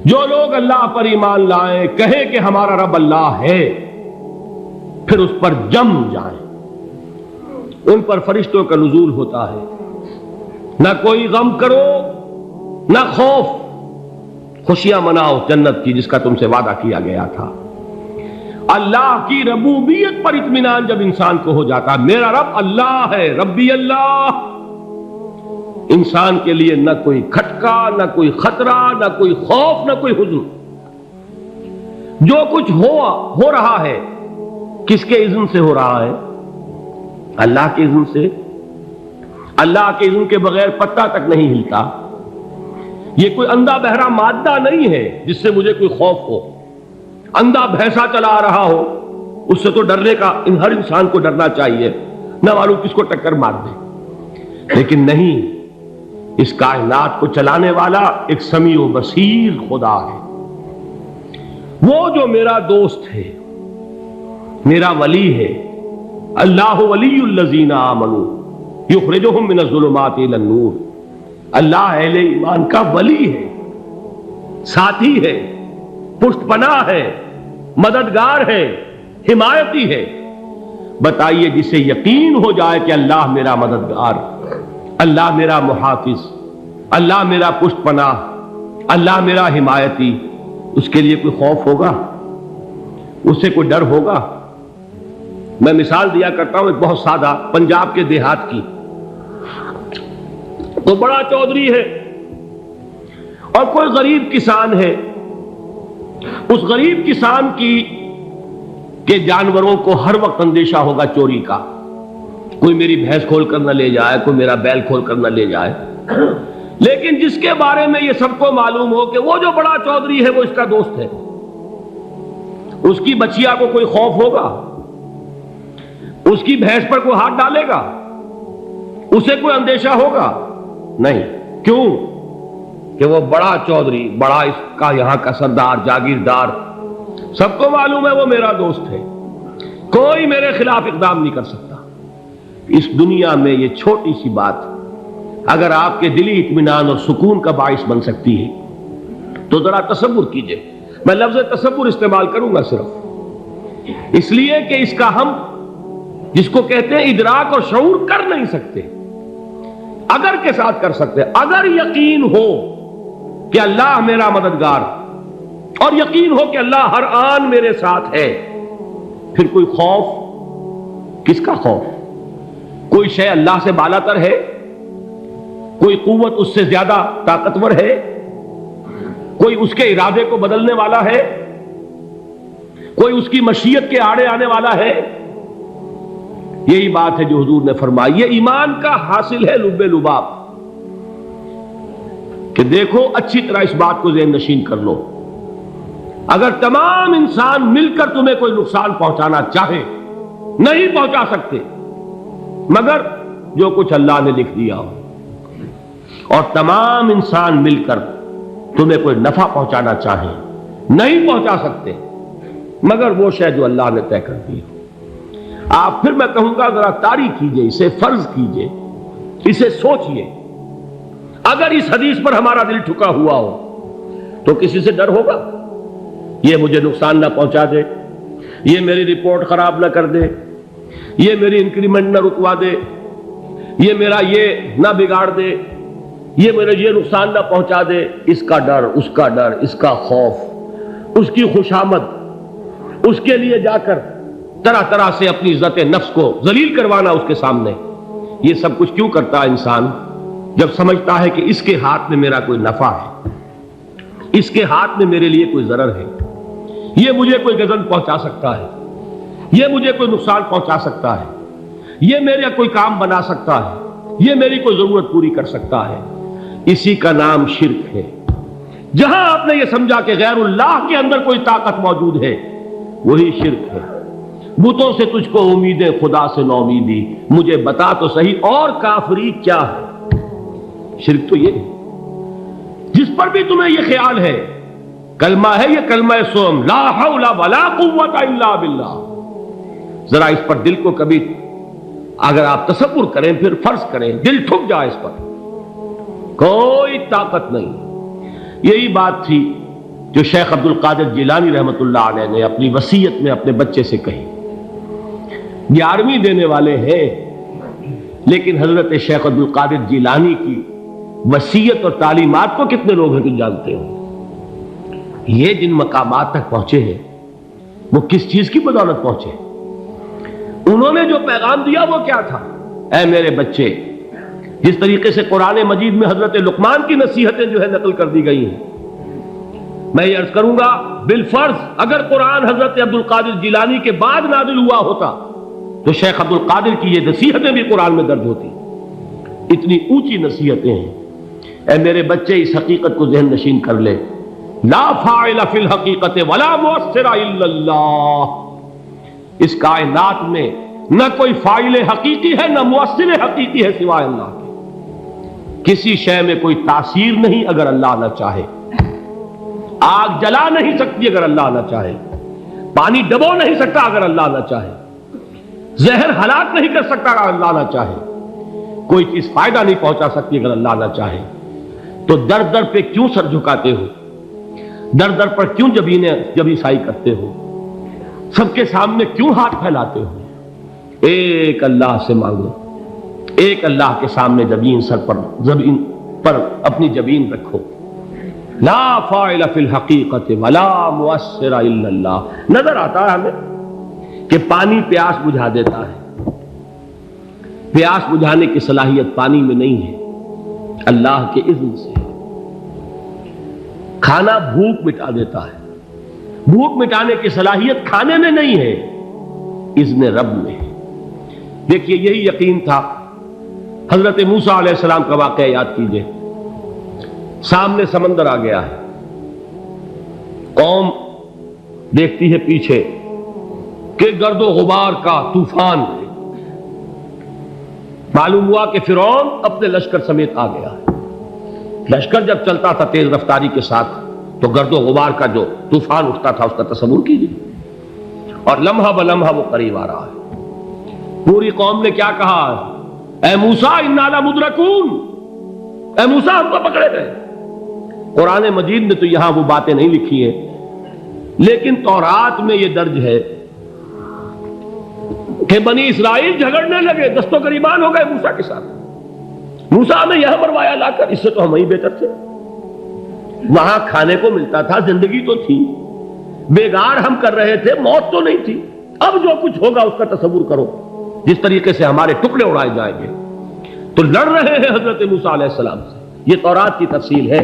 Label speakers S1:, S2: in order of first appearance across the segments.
S1: جو لوگ اللہ پر ایمان لائیں، کہیں کہ ہمارا رب اللہ ہے، پھر اس پر جم جائیں، ان پر فرشتوں کا نزول ہوتا ہے، نہ کوئی غم کرو نہ خوف، خوشیاں مناؤ جنت کی جس کا تم سے وعدہ کیا گیا تھا۔ اللہ کی ربوبیت پر اطمینان جب انسان کو ہو جاتا، میرا رب اللہ ہے، ربی اللہ، انسان کے لیے نہ کوئی کھٹکا، نہ کوئی خطرہ، نہ کوئی خوف، نہ کوئی حزن۔ جو کچھ ہو رہا ہے کس کے اذن سے ہو رہا ہے؟ اللہ کے اذن سے۔ اللہ کے اذن کے بغیر پتہ تک نہیں ہلتا۔ یہ کوئی اندھا بہرا مادہ نہیں ہے جس سے مجھے کوئی خوف ہو۔ اندھا بھینسا چلا رہا ہو اس سے تو ڈرنے کا ہر انسان کو ڈرنا چاہیے، نہ معلوم کس کو ٹکر مار دے، لیکن نہیں، اس کائنات کو چلانے والا ایک سمیع و بصیر خدا ہے۔ وہ جو میرا دوست ہے، میرا ولی ہے، اللہ ولی الذین آمنوا یخرجہم من الظلمات الی النور۔ اللہ اہل ایمان کا ولی ہے، ساتھی ہے، پشت پناہ ہے، مددگار ہے، حمایتی ہے۔ بتائیے جسے یقین ہو جائے کہ اللہ میرا مددگار، اللہ میرا محافظ، اللہ میرا پشت پناہ، اللہ میرا حمایتی، اس کے لیے کوئی خوف ہوگا؟ اس سے کوئی ڈر ہوگا؟ میں مثال دیا کرتا ہوں ایک بہت سادہ، پنجاب کے دیہات کی۔ تو بڑا چودھری ہے اور کوئی غریب کسان ہے۔ اس غریب کسان کے جانوروں کو ہر وقت اندیشہ ہوگا چوری کا، کوئی میری بھینس کھول کر نہ لے جائے، کوئی میرا بیل کھول کر نہ لے جائے۔ لیکن جس کے بارے میں یہ سب کو معلوم ہو کہ وہ جو بڑا چودھری ہے وہ اس کا دوست ہے، اس کی بچیا کو کوئی خوف ہوگا؟ اس کی بھینس پر کوئی ہاتھ ڈالے گا؟ اسے کوئی اندیشہ ہوگا؟ نہیں۔ کیوں؟ کہ وہ بڑا چودھری، بڑا اس کا یہاں کا سردار، جاگیردار، سب کو معلوم ہے وہ میرا دوست ہے، کوئی میرے خلاف اقدام نہیں کر سکتا۔ اس دنیا میں یہ چھوٹی سی بات اگر آپ کے دلی اطمینان اور سکون کا باعث بن سکتی ہے تو ذرا تصور کیجئے۔ میں لفظ تصور استعمال کروں گا صرف اس لیے کہ اس کا ہم جس کو کہتے ہیں ادراک اور شعور کر نہیں سکتے، اگر کے ساتھ کر سکتے۔ اگر یقین ہو کہ اللہ میرا مددگار اور یقین ہو کہ اللہ ہر آن میرے ساتھ ہے، پھر کوئی خوف، کس کا خوف؟ کوئی شے اللہ سے بالاتر ہے؟ کوئی قوت اس سے زیادہ طاقتور ہے؟ کوئی اس کے ارادے کو بدلنے والا ہے؟ کوئی اس کی مشیت کے آڑے آنے والا ہے؟ یہی بات ہے جو حضور نے فرمائی، یہ ایمان کا حاصل ہے لب لباب، کہ دیکھو اچھی طرح اس بات کو ذہن نشین کر لو، اگر تمام انسان مل کر تمہیں کوئی نقصان پہنچانا چاہے نہیں پہنچا سکتے، مگر جو کچھ اللہ نے لکھ دیا ہو، اور تمام انسان مل کر تمہیں کوئی نفع پہنچانا چاہے نہیں پہنچا سکتے، مگر وہ شے جو اللہ نے طے کر دی ہو۔ آپ پھر میں کہوں گا ذرا طاری کیجئے، اسے فرض کیجئے، اسے سوچئے۔ اگر اس حدیث پر ہمارا دل ٹھکا ہوا ہو تو کسی سے ڈر ہوگا؟ یہ مجھے نقصان نہ پہنچا دے، یہ میری رپورٹ خراب نہ کر دے، یہ میری انکریمنٹ نہ رکوا دے، یہ میرا یہ نہ بگاڑ دے، یہ میرے یہ نقصان نہ پہنچا دے۔ اس کا ڈر، اس کا ڈر، اس کا خوف، اس کی خوشامد، اس کے لیے جا کر طرح طرح سے اپنی عزت نفس کو ذلیل کروانا اس کے سامنے، یہ سب کچھ کیوں کرتا ہے انسان؟ جب سمجھتا ہے کہ اس کے ہاتھ میں میرا کوئی نفع ہے، اس کے ہاتھ میں میرے لیے کوئی ضرر ہے، یہ مجھے کوئی غضب پہنچا سکتا ہے، یہ مجھے کوئی نقصان پہنچا سکتا ہے، یہ میرا کوئی کام بنا سکتا ہے، یہ میری کوئی ضرورت پوری کر سکتا ہے، اسی کا نام شرک ہے۔ جہاں آپ نے یہ سمجھا کہ غیر اللہ کے اندر کوئی طاقت موجود ہے، وہی شرک ہے۔ بتوں سے تجھ کو امیدیں، خدا سے نو امیدی، مجھے بتا تو صحیح اور کافری کیا ہے؟ شرک تو یہ ہے۔ جس پر بھی تمہیں یہ خیال ہے، کلمہ ہے یہ کلمہ سوم، لا حول ولا قوت الا باللہ، ذرا اس پر دل کو کبھی اگر آپ تصور کریں، پھر فرض کریں، دل ٹھک جائے اس پر، کوئی طاقت نہیں۔ یہی بات تھی جو شیخ عبد القادر جیلانی رحمۃ اللہ علیہ نے اپنی وصیت میں اپنے بچے سے کہی. 11ویں دینے والے ہیں، لیکن حضرت شیخ عبد القادر جیلانی کی وصیت اور تعلیمات کو کتنے لوگ ہیں تم جانتے ہو؟ یہ جن مقامات تک پہنچے ہیں وہ کس چیز کی بدولت پہنچے؟ انہوں نے جو پیغام دیا وہ کیا تھا؟ اے میرے بچے، جس طریقے سے قرآن مجید میں حضرت لقمان کی نصیحتیں جو ہے نقل کر دی گئی ہیں، میں یہ عرض کروں گا بالفرض اگر قرآن حضرت عبد القادر جیلانی کے بعد نازل ہوا ہوتا تو شیخ عبد القادر کی یہ نصیحتیں بھی قرآن میں درج ہوتی. اتنی اونچی نصیحتیں ہیں. اے میرے بچے، اس حقیقت کو ذہن نشین کر لے، لا فاعل فی الحقیقت ولا مؤثر الا اللہ. اس کائنات میں نہ کوئی فاعل حقیقی ہے نہ مؤثر حقیقی ہے سوائے اللہ کے. کسی شے میں کوئی تاثیر نہیں اگر اللہ نہ چاہے. آگ جلا نہیں سکتی اگر اللہ نہ چاہے. پانی ڈبو نہیں سکتا اگر اللہ نہ چاہے. زہر ہلاک نہیں کر سکتا اگر اللہ نہ چاہے. کوئی چیز فائدہ نہیں پہنچا سکتی اگر اللہ نہ چاہے. تو در در پہ کیوں سر جھکاتے ہو؟ در در پر کیوں جبیں سائی کرتے ہو؟ سب کے سامنے کیوں ہاتھ پھیلاتے ہو؟ ایک اللہ سے مانگو. ایک اللہ کے سامنے زمین پر اپنی جبین رکھو. لا فاعل فی الحقیقت ولا مؤثر الا اللہ. نظر آتا ہے ہمیں کہ پانی پیاس بجھا دیتا ہے. پیاس بجھانے کی صلاحیت پانی میں نہیں ہے، اللہ کے اذن سے. کھانا بھوک مٹا دیتا ہے. بھوک مٹانے کی صلاحیت کھانے میں نہیں ہے، اذن رب میں ہے. دیکھیے یہی یقین تھا. حضرت موسیٰ علیہ السلام کا واقعہ یاد کیجئے. سامنے سمندر آ گیا ہے. قوم دیکھتی ہے پیچھے کہ گرد و غبار کا طوفان ہے. معلوم ہوا کہ فرعون اپنے لشکر سمیت آ گیا ہے. لشکر جب چلتا تھا تیز رفتاری کے ساتھ تو گرد و غبار کا جو طوفان اٹھتا تھا اس کا تصور کیجیے. اور لمحہ بلمحہ وہ قریب آ رہا ہے. پوری قوم نے کیا کہا؟ اے موسیٰ انا لمدرکون. اے موسیٰ ہم کو پکڑے گئے. قرآن مجید نے تو یہاں وہ باتیں نہیں لکھی ہیں، لیکن تورات میں یہ درج ہے کہ بنی اسرائیل جھگڑنے لگے، دست و گریبان ہو گئے موسیٰ کے ساتھ. موسیٰ ہمیں یہاں مروایا لا کر، اس سے تو ہم ہی بہتر تھے. وہاں کھانے کو ملتا تھا، زندگی تو تھی، بیگار ہم کر رہے تھے، موت تو نہیں تھی. اب جو کچھ ہوگا اس کا تصور کرو، جس طریقے سے ہمارے ٹکڑے اڑائے جائیں گے. تو لڑ رہے ہیں حضرت موسیٰ علیہ السلام سے. یہ تورات کی تفصیل ہے.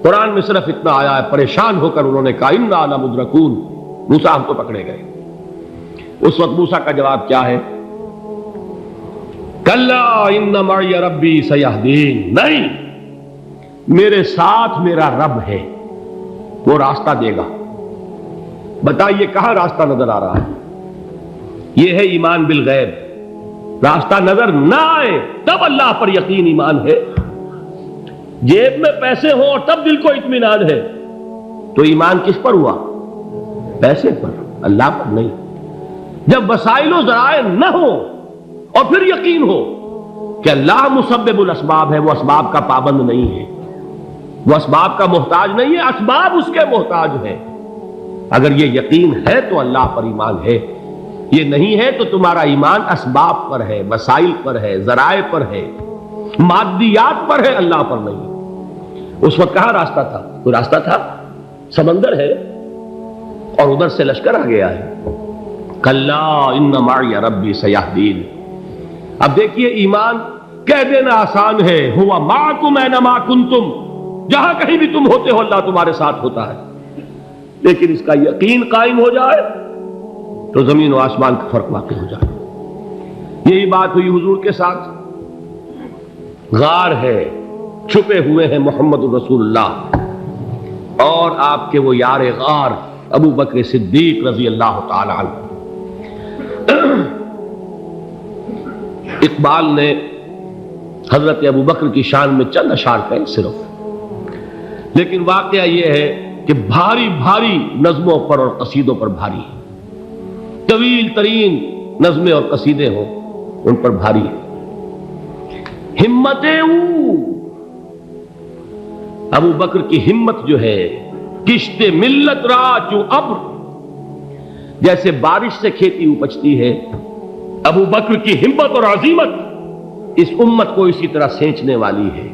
S1: قرآن میں صرف اتنا آیا ہے، پریشان ہو کر انہوں نے کہا انا لمدرکون. موسیٰ ہم کو پکڑے گئے. اس وقت موسیٰ کا جواب کیا ہے؟ کلا ان معی ربی سیہدین. نہیں، میرے ساتھ میرا رب ہے، وہ راستہ دے گا. بتائیے کہاں راستہ نظر آ رہا ہے؟ یہ ہے ایمان بالغیب. راستہ نظر نہ آئے تب اللہ پر یقین ایمان ہے. جیب میں پیسے ہوں اور تب دل کو اطمینان ہے تو ایمان کس پر ہوا؟ پیسے پر، اللہ پر نہیں. جب وسائل و ذرائع نہ ہو اور پھر یقین ہو کہ اللہ مسبب الاسباب ہے، وہ اسباب کا پابند نہیں ہے، وہ اسباب کا محتاج نہیں ہے، اسباب اس کے محتاج ہے. اگر یہ یقین ہے تو اللہ پر ایمان ہے. یہ نہیں ہے تو تمہارا ایمان اسباب پر ہے، وسائل پر ہے، ذرائع پر ہے، مادیات پر ہے، اللہ پر نہیں. اس وقت کہاں راستہ تھا؟ کوئی راستہ تھا؟ سمندر ہے اور ادھر سے لشکر آ گیا ہے. کلا ان معی ربی سیہدین. اب دیکھیے ایمان کہہ دینا آسان ہے، ہوا معکم اینما کنتم. جہاں کہیں بھی تم ہوتے ہو اللہ تمہارے ساتھ ہوتا ہے. لیکن اس کا یقین قائم ہو جائے تو زمین و آسمان کا فرق واقع ہو جائے. یہی بات ہوئی حضور کے ساتھ. غار ہے، چھپے ہوئے ہیں محمد رسول اللہ اور آپ کے وہ یار غار ابو بکر صدیق رضی اللہ تعالی عنہ. اقبال نے حضرت ابو بکر کی شان میں چند اشعار کہے صرف، لیکن واقعہ یہ ہے کہ بھاری بھاری نظموں پر اور قصیدوں پر بھاری ہے. طویل ترین نظمیں اور قصیدے ہوں ان پر بھاری ہے. ہمت ابو بکر کی ہمت جو ہے کشت ملت را چو ابر، جیسے بارش سے کھیتی اپجتی ہے، ابو بکر کی ہمت اور عزیمت اس امت کو اسی طرح سینچنے والی ہے۔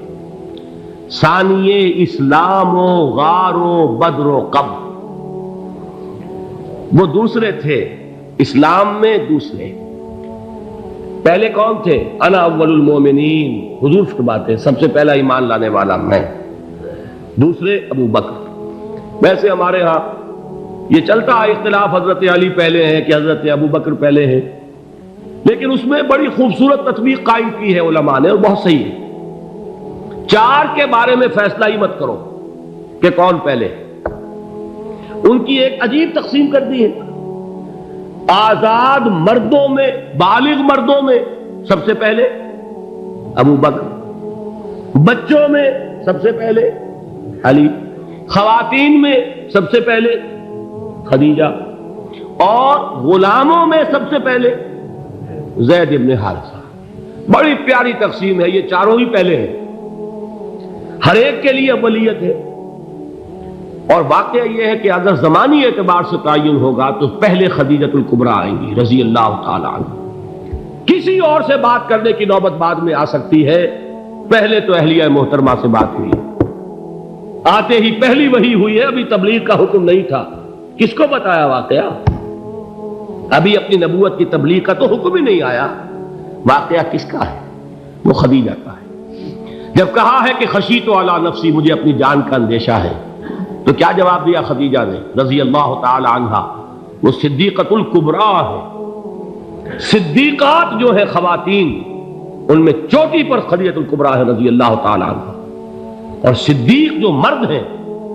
S1: ثانیے اسلام و غار و بدر و قبر، وہ دوسرے تھے اسلام میں، دوسرے پہلے کون تھے؟ انا اول المومنین، حضور فرماتے ہیں سب سے پہلا ایمان لانے والا میں، دوسرے ابو بکر۔ ویسے ہمارے ہاں یہ چلتا ہے اختلاف، حضرت علی پہلے ہیں کہ حضرت ابو بکر پہلے ہیں، لیکن اس میں بڑی خوبصورت تطبیق قائم کی ہے علماء نے، اور بہت صحیح ہے۔ چار کے بارے میں فیصلہ ہی مت کرو کہ کون پہلے، ان کی ایک عجیب تقسیم کر دی ہے۔ آزاد مردوں میں، بالغ مردوں میں سب سے پہلے ابو بکر، بچوں میں سب سے پہلے علی، خواتین میں سب سے پہلے خدیجہ، اور غلاموں میں سب سے پہلے زید ابن حارثہ۔ بڑی پیاری تقسیم ہے، یہ چاروں ہی پہلے ہیں، ہر ایک کے لیے اولیت ہے۔ اور واقعہ یہ ہے کہ اگر زمانی اعتبار سے تعین ہوگا تو پہلے خدیجۃ الکبریٰ آئیں گی رضی اللہ تعالی عنہ، کسی اور سے بات کرنے کی نوبت بعد میں آ سکتی ہے، پہلے تو اہلیہ محترمہ سے بات ہوئی، آتے ہی پہلی وحی ہوئی ہے، ابھی تبلیغ کا حکم نہیں تھا، کس کو بتایا واقعہ؟ ابھی اپنی نبوت کی تبلیغ کا تو حکم ہی نہیں آیا، واقعہ کس کا ہے؟ وہ خدیجہ کا ہے۔ جب کہا ہے کہ خشیت علی نفسی، مجھے اپنی جان کا اندیشہ ہے، تو کیا جواب دیا خدیجہ نے رضی اللہ تعالی عنہا؟ وہ صدیقۃ الکبریٰ ہے، صدیقات جو ہے خواتین ان میں چوٹی پر خدیجۃ الکبریٰ ہے رضی اللہ تعالی عنہا، اور صدیق جو مرد ہیں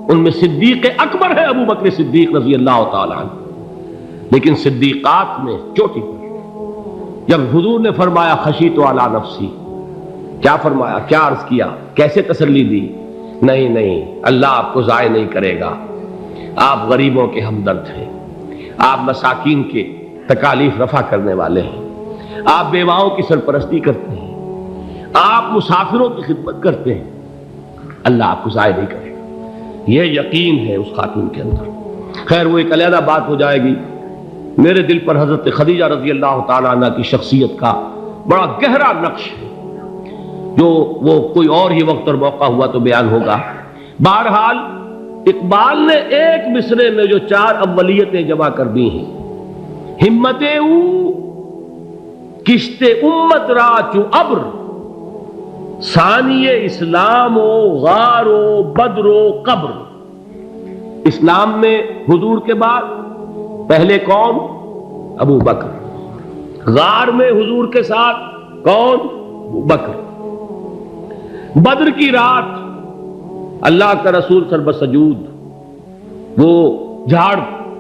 S1: ان میں صدیق اکبر ہے ابو بکر صدیق رضی اللہ تعالی عنہ، لیکن صدیقات میں چوٹی پر۔ جب حضور نے فرمایا خشیت علی نفسی، کیا فرمایا، کیا عرض کیا، کیسے تسلی دی؟ نہیں نہیں، اللہ آپ کو ضائع نہیں کرے گا، آپ غریبوں کے ہمدرد ہیں، آپ مساکین کے تکالیف رفع کرنے والے ہیں، آپ بیواؤں کی سرپرستی کرتے ہیں، آپ مسافروں کی خدمت کرتے ہیں، اللہ آپ کو ضائع نہیں کرے گا۔ یہ یقین ہے اس خاتون کے اندر۔ خیر وہ ایک علیحدہ بات ہو جائے گی۔ میرے دل پر حضرت خدیجہ رضی اللہ تعالیٰ عنہ کی شخصیت کا بڑا گہرا نقش ہے، جو وہ کوئی اور ہی وقت اور موقع ہوا تو بیان ہوگا۔ بہرحال اقبال نے ایک مصرے میں جو چار اولیتیں جمع کر دی ہیں، ہمت او کشت امت را چو ابر، ثانی اسلام و غار و بدر و قبر۔ اسلام میں حضور کے بعد پہلے کون؟ ابو بکر۔ غار میں حضور کے ساتھ کون؟ ابو بکر۔ بدر کی رات اللہ کا رسول سربسجود وہ جھاڑ،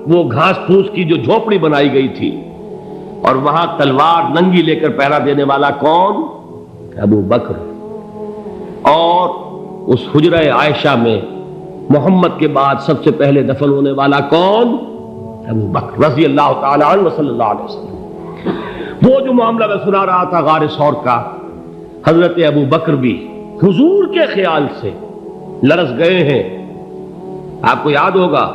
S1: وہ گھاس پھوس کی جو جھوپڑی بنائی گئی تھی، اور وہاں تلوار ننگی لے کر پہرا دینے والا کون؟ ابو بکر۔ اور اس حجرہ عائشہ میں محمد کے بعد سب سے پہلے دفن ہونے والا کون؟ ابو بکر رضی اللہ تعالی عنہ وصلی اللہ علیہ وسلم۔ وہ جو معاملہ میں سنا رہا تھا غار ثور کا، حضرت ابو بکر بھی حضور کے خیال سے لرز گئے ہیں۔ آپ کو یاد ہوگا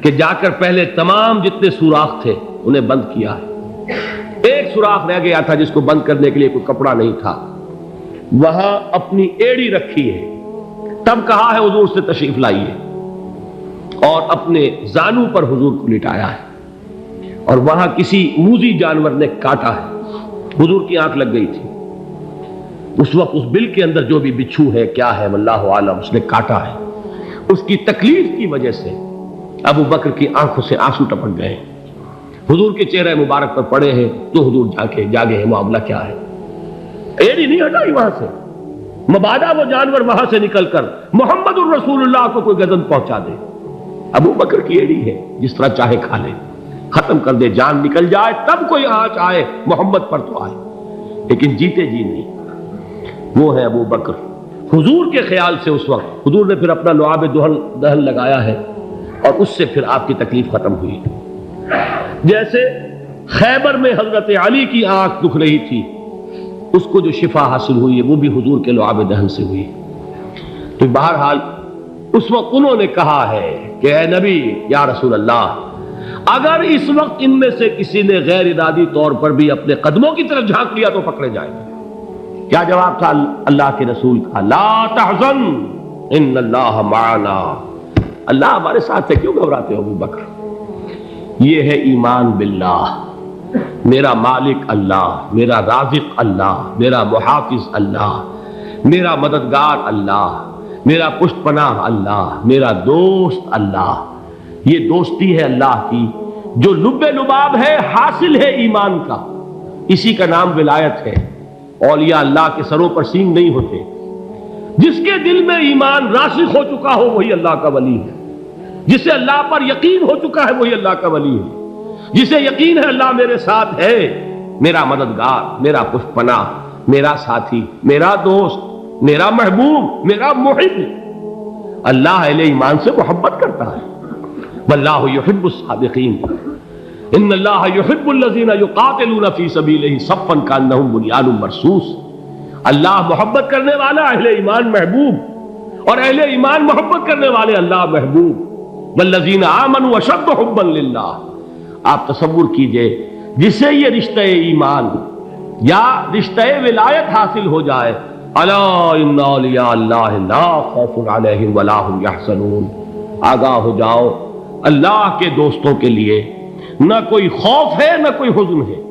S1: کہ جا کر پہلے تمام جتنے سوراخ تھے انہیں بند کیا ہے، ایک سوراخ رہ گیا تھا جس کو بند کرنے کے لیے کوئی کپڑا نہیں تھا، وہاں اپنی ایڑی رکھی ہے، تب کہا ہے حضور سے تشریف لائیے، اور اپنے زانو پر حضور کو لٹایا ہے، اور وہاں کسی موذی جانور نے کاٹا ہے، حضور کی آنکھ لگ گئی تھی، اس وقت اس بل کے اندر جو بھی بچھو ہے کیا ہے واللہ عالم، اس نے کاٹا ہے، اس کی تکلیف کی وجہ سے ابو بکر کی آنکھوں سے آنسو ٹپک گئے، حضور کے چہرے مبارک پر پڑے ہیں، تو حضور جاگے ہیں، معاملہ کیا ہے؟ ایڑی نہیں ہٹائی وہاں سے، مبادا وہ جانور وہاں سے نکل کر محمد الرسول اللہ کو کوئی گزن پہنچا دے، ابو بکر کی ایڑی ہے، جس طرح چاہے کھا لے، ختم کر دے، جان نکل جائے تب کوئی آنچ آئے محمد پر تو آئے، لیکن جیتے جی نہیں۔ وہ ہے ابو بکر۔ حضور کے خیال سے اس وقت حضور نے پھر اپنا لعاب دہن لگایا ہے، اور اس سے پھر آپ کی تکلیف ختم ہوئی۔ جیسے خیبر میں حضرت علی کی آنکھ دکھ رہی تھی، اس کو جو شفا حاصل ہوئی ہے وہ بھی حضور کے لعاب دہن سے ہوئی۔ تو بہرحال اس وقت انہوں نے کہا ہے کہ اے نبی یا رسول اللہ، اگر اس وقت ان میں سے کسی نے غیر ارادی طور پر بھی اپنے قدموں کی طرف جھانک لیا تو پکڑے جائیں گے۔ کیا جواب تھا اللہ کے رسول کا؟ لا تحزن ان اللہ معنا، اللہ ہمارے ساتھ ہے، کیوں گھبراتے ہو ابو بکر؟ یہ ہے ایمان باللہ، میرا مالک اللہ، میرا رازق اللہ، میرا محافظ اللہ، میرا مددگار اللہ، میرا پشت پناہ اللہ، میرا دوست اللہ۔ یہ دوستی ہے اللہ کی جو لب لباب ہے، حاصل ہے ایمان کا، اسی کا نام ولایت ہے۔ اولیاء اللہ کے سروں پر سینگ نہیں ہوتے، جس کے دل میں ایمان راسخ ہو چکا ہو وہی اللہ کا ولی ہے، جسے اللہ پر یقین ہو چکا ہے وہی اللہ کا ولی ہے، جسے یقین ہے اللہ میرے ساتھ ہے، میرا مددگار، میرا پشت پناہ، میرا ساتھی، میرا دوست، میرا محبوب، میرا محب۔ اللہ اہل ایمان سے محبت کرتا ہے۔ واللہ یحب الصادقین، ان اللہ یحب الذین یقاتلون فی سبیلہ صفا کانہم بنیان مرصوص۔ اللہ محبت کرنے والا، اہل ایمان محبوب، اور اہل ایمان محبت کرنے والے اللہ محبوب۔ والذین آمنوا اشد حبا للہ۔ آپ تصور کیجئے جسے یہ رشتہ ایمان یا رشتہ ولایت حاصل ہو جائے، الا ان اولیاء اللہ لا خوف علیہم ولا هم یحزنون، آگاہ ہو جاؤ، اللہ کے دوستوں کے لیے نہ کوئی خوف ہے نہ کوئی حزن ہے۔